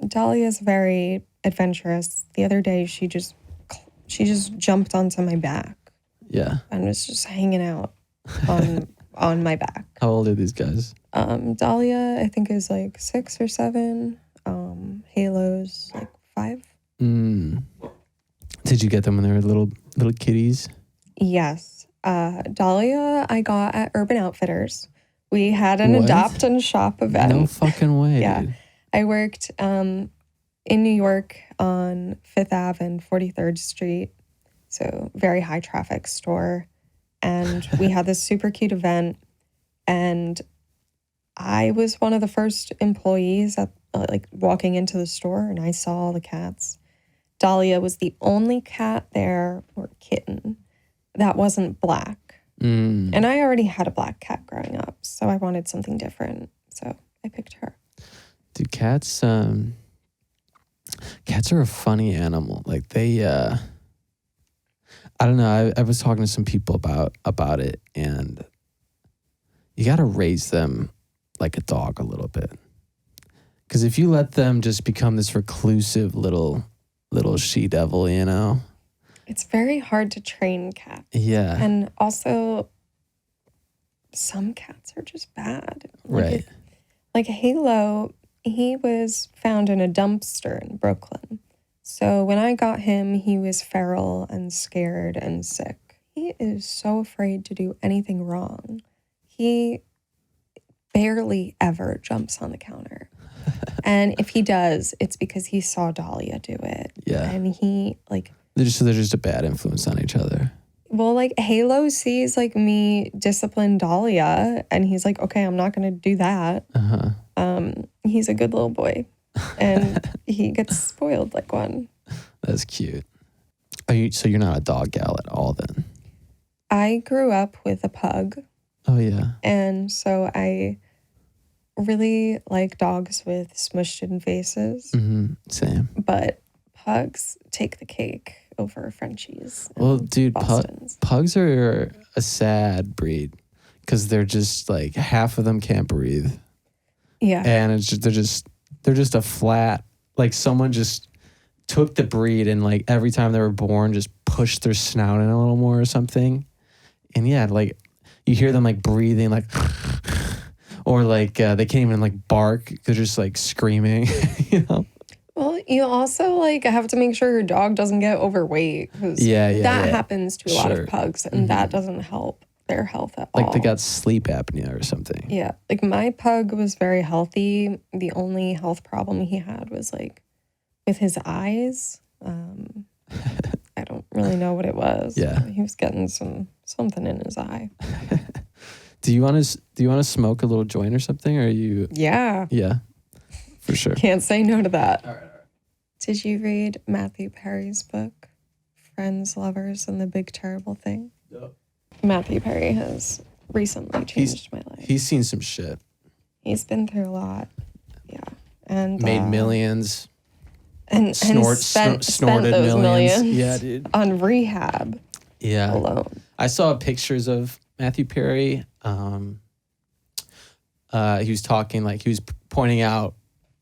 Dahlia is very adventurous. The other day, she just jumped onto my back Yeah. and was just hanging out on my back. How old are these guys? Dahlia, I think, is like 6 or 7. Halo's like 5. Did you get them when they were little kitties? Yes. Dahlia, I got at Urban Outfitters. We had an What? adopt and shop event. No fucking way. Yeah. Dude. I worked in New York on 5th Ave and 43rd Street. So very high traffic store. And we had this super cute event. And I was one of the first employees at walking into the store, and I saw all the cats. Dahlia was the only cat there, or kitten, that wasn't black. And I already had a black cat growing up, so I wanted something different. So I picked her. Dude, cats are a funny animal. Like they I don't know, I was talking to some people about it, and you got to raise them like a dog a little bit. Because if you let them just become this reclusive little she-devil, you know? It's very hard to train cats. Yeah. And also, some cats are just bad. Right. Like Halo, he was found in a dumpster in Brooklyn. So when I got him, he was feral and scared and sick. He is so afraid to do anything wrong. He barely ever jumps on the counter. And if he does, it's because he saw Dahlia do it. Yeah. And he They're just a bad influence on each other. well, Halo sees me discipline Dahlia, and he's like, okay, I'm not going to do that. He's a good little boy, and he gets spoiled like one. That's cute. So you're not a dog gal at all then? I grew up with a pug. Oh yeah. And so I really like dogs with smushed in faces. Same. But pugs take the cake over Frenchies. Well, dude, Bostons. pugs are a sad breed because they're just half of them can't breathe. Yeah. And they're just a flat, someone just took the breed and every time they were born just pushed their snout in a little more or something. And yeah, you hear them breathing or they can't even bark. They're just screaming, you know? Well, you also have to make sure your dog doesn't get overweight. That happens to a lot of pugs, and that doesn't help their health at all. They got sleep apnea or something. Yeah. My pug was very healthy. The only health problem he had was with his eyes. I don't really know what it was. Yeah. He was getting something in his eye. Do you want to smoke a little joint or something? Or are you? Yeah. Yeah, for sure. Can't say no to that. All right. Did you read Matthew Perry's book, Friends, Lovers, and the Big Terrible Thing? No. Matthew Perry has recently changed my life. He's seen some shit. He's been through a lot. Yeah. And made millions. And snorted those millions. Yeah, dude. On rehab. Yeah. Alone. I saw pictures of Matthew Perry. He was talking he was pointing out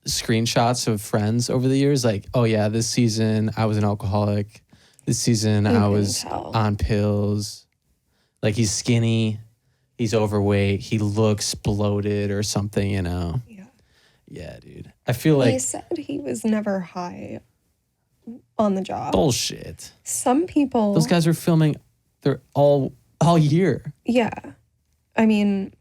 screenshots of Friends over the years. Oh yeah, this season I was an alcoholic. This season I was on pills. He's skinny. He's overweight. He looks bloated or something, you know? Yeah. Yeah, dude. I feel He said he was never high on the job. Bullshit. Some people... Those guys are filming. They're all year. Yeah. I mean...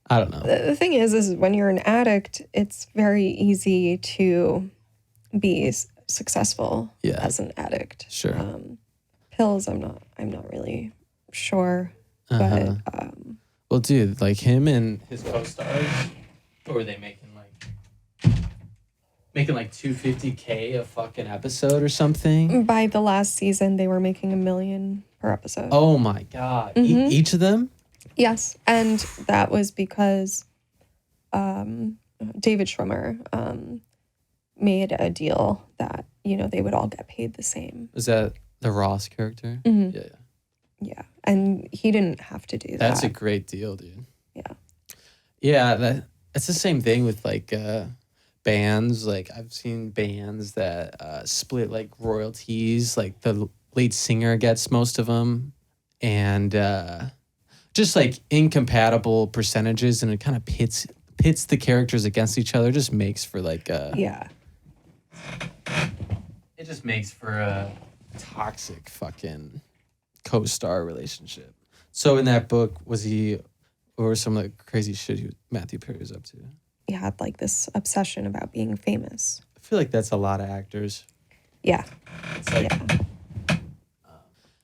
I don't know. The thing is when you're an addict, it's very easy to be successful as an addict. Sure. Pills, I'm not really sure. But well, dude, him and his co-stars, what were they making $250K a fucking episode or something? by the last season, they were making $1 million per episode. Oh my god! Each of them? Yes, and that was because David Schwimmer, made a deal that, they would all get paid the same. Is that the Ross character? Mhm. Yeah. Yeah. And he didn't have to do that. That's a great deal, dude. Yeah. Yeah, that's the same thing with like bands. Like I've seen bands that split like royalties. Like the lead singer gets most of them, and just like incompatible percentages, and it kind of pits the characters against each other. Just makes for like Yeah. it just makes for a toxic fucking co-star relationship. So in that book, what were some of the crazy shit Matthew Perry was up to? He had like this obsession about being famous. I feel like that's a lot of actors. Yeah. It's like, Yeah.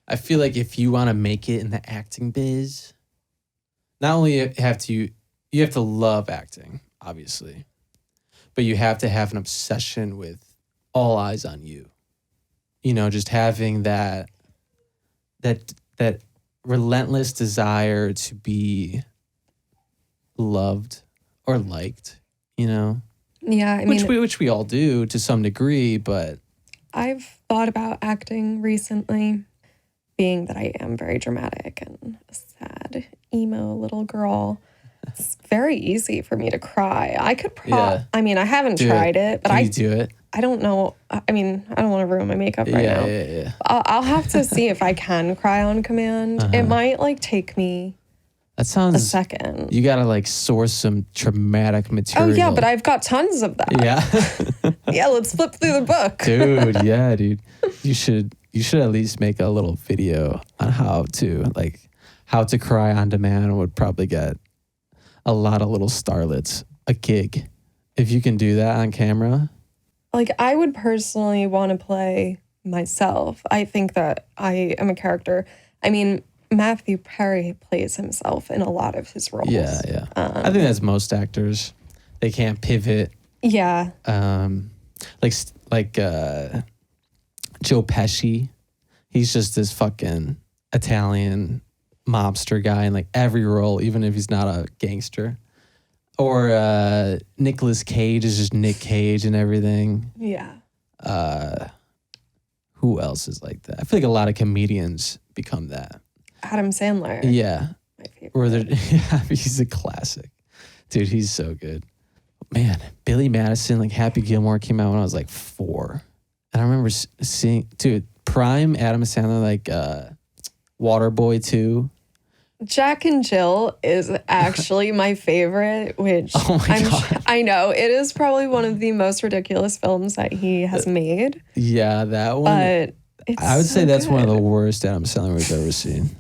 I feel like if you want to make it in the acting biz, not only you have to love acting, obviously, but you have to have an obsession with all eyes on you. Just having that relentless desire to be loved or liked, Yeah. I which mean, we all do to some degree, but I've thought about acting recently, being that I am very dramatic and a sad, emo little girl. It's very easy for me to cry. I could Yeah. I mean, I haven't Do tried it, but can you do it? I don't know. I mean, I don't want to ruin my makeup right now. Yeah. I'll have to see if I can cry on command. Uh-huh. It might like take me That a sounds. second. You gotta like source some traumatic Oh material. yeah, but I've got tons of that. Yeah. Yeah, let's flip through the book. Dude, yeah, dude. You should at least make a little video on how to cry on demand, and would probably get a lot of little starlets a gig. If you can do that on camera. Like, I would personally want to play myself. I think that I am a character. I mean, Matthew Perry plays himself in a lot of his roles. Yeah. I think that's most actors. They can't pivot. Yeah. Like Joe Pesci. He's just this fucking Italian mobster guy in like every role, even if he's not a gangster. Or Nicolas Cage is just Nick Cage and everything. Yeah. Who else is like that? I feel like a lot of comedians become that. Adam Sandler. Yeah. My favorite. Or he's a classic. Dude, he's so good. Man, Billy Madison, like Happy Gilmore came out when I was like 4. And I remember seeing, dude, prime Adam Sandler, like Waterboy 2. Jack and Jill is actually my favorite, which Oh my God. I know it is probably one of the most ridiculous films that he has made, Yeah, that one. but it's I would so say that's one of good. the worst Adam Sandler we've ever seen.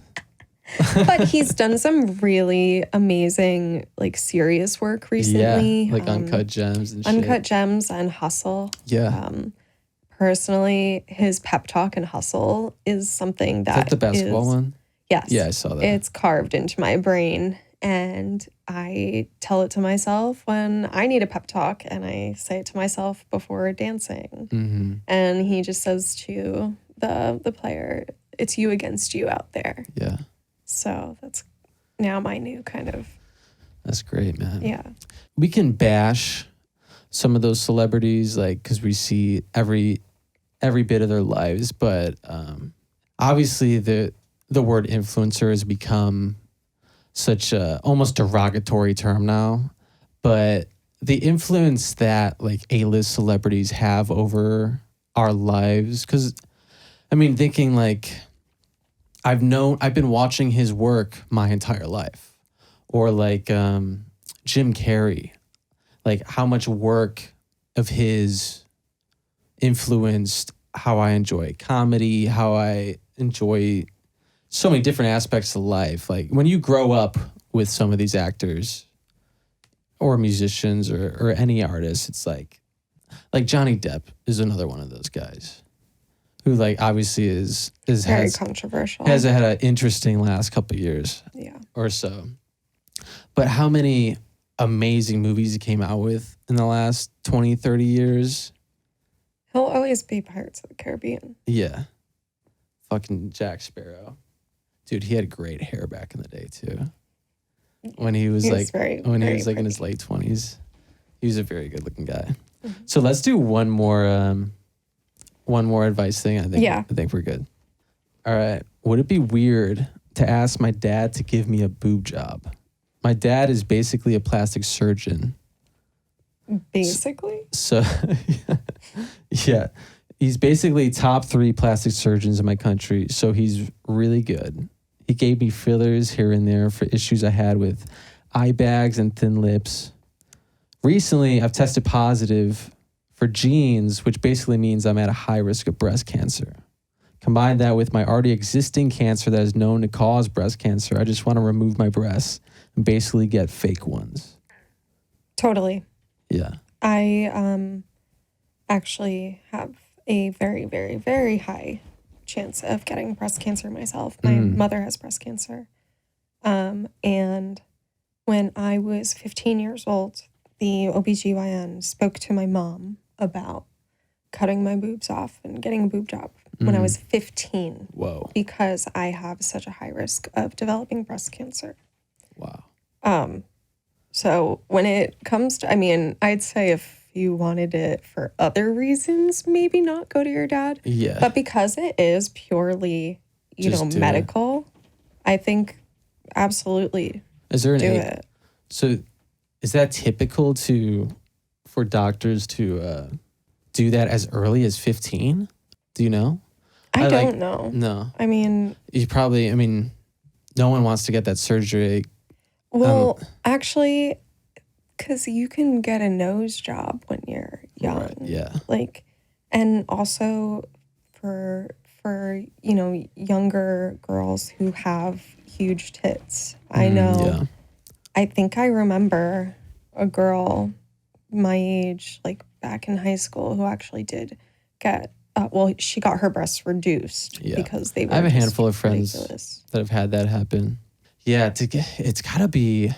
But he's done some really amazing, like, serious work recently. Yeah, like Uncut Gems and shit. Uncut Gems and Hustle. Yeah. Personally, his pep talk and Hustle is something Is that the is- basketball one? Yes. Yeah, I saw that. It's carved into my brain, and I tell it to myself when I need a pep talk, and I say it to myself before dancing. Mm-hmm. And he just says to the player, "It's you against you out there." Yeah. So that's now my new kind of, That's great, man. yeah. We can bash some of those celebrities, like, because we see every bit of their lives, but obviously the word influencer has become such a almost derogatory term now. But the influence that like A-list celebrities have over our lives, because I mean, thinking like I've been watching his work my entire life, or like Jim Carrey, like how much work of his influenced how I enjoy comedy, how I enjoy so many different aspects of life. Like when you grow up with some of these actors or musicians or any artist, it's like Johnny Depp is another one of those guys who like obviously is Very controversial. has had an interesting last couple of years Yeah. or so. But how many amazing movies he came out with in the last 20, 30 years? He'll always be Pirates of the Caribbean. Yeah. Fucking Jack Sparrow. Dude, he had great hair back in the day too. When he was He like was very, when he very was like in his pretty. late 20s. He was a very good looking guy. So let's do one more advice thing. I think we're good. All right. Would it be weird to ask my dad to give me a boob job? My dad is basically a plastic surgeon. Basically? So, yeah. He's basically top 3 plastic surgeons in my country. So he's really good. He gave me fillers here and there for issues I had with eye bags and thin lips. Recently, I've tested positive for genes, which basically means I'm at a high risk of breast cancer. Combine that with my already existing cancer that is known to cause breast cancer. I just want to remove my breasts and basically get fake ones. Totally. Yeah. I actually have a very, very, very high chance of getting breast cancer myself. My mother has breast cancer. And when I was 15 years old, the OBGYN spoke to my mom about cutting my boobs off and getting a boob job when I was 15. Whoa. Because I have such a high risk of developing breast cancer. Wow. So when it comes to, I mean, I'd say if you wanted it for other reasons, maybe not go to your dad. Yeah. But because it is purely, medical, I think absolutely Is there an do age? it. So is that typical for doctors to do that as early as 15? Do you know? I don't know. No. I mean, no one wants to get that surgery. well, actually, because you can get a nose job when you're young. Right, yeah. And also for younger girls who have huge tits. I know. Yeah. I think I remember a girl my age, back in high school, who actually did get, she got her breasts reduced because they were I have a just handful of friends ridiculous. that have had that happen. Yeah, it's gotta be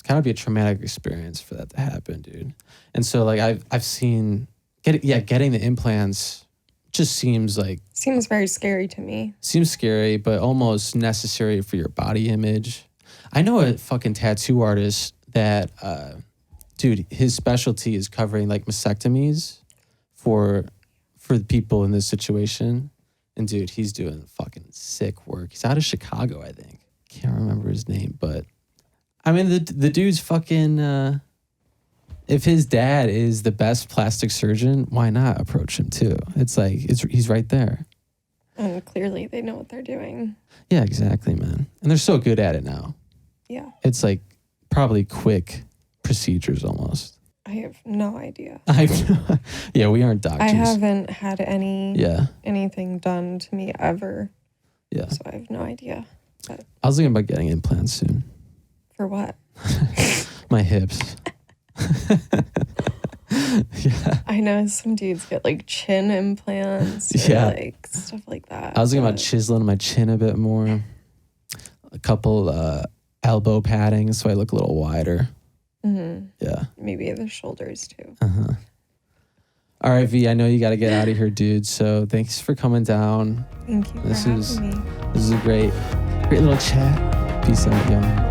a traumatic experience for that to happen, dude. And so I've seen getting the implants just seems very scary to me. Seems scary, but almost necessary for your body image. I know a fucking tattoo artist that, dude, his specialty is covering mastectomies for the people in this situation. And dude, he's doing fucking sick work. He's out of Chicago, I think. Can't remember his name, but I mean, the dude's fucking, if his dad is the best plastic surgeon, why not approach him too? He's right there. And clearly they know what they're doing. Yeah, exactly, man. And they're so good at it now. Yeah. It's probably quick procedures almost. I have no idea. Yeah, we aren't doctors. I haven't had anything done to me ever. Yeah. So I have no idea. But I was thinking about getting implants soon. for what? My hips. Yeah. I know some dudes get chin implants or stuff like that. I was thinking about chiseling my chin a bit more. A couple elbow padding so I look a little wider. Mm-hmm. Yeah. Maybe the shoulders too. Uh-huh. All right, V, I know you got to get out of here, dude. So thanks for coming down. Thank you for having me. This is a great little chat. Peace out, y'all.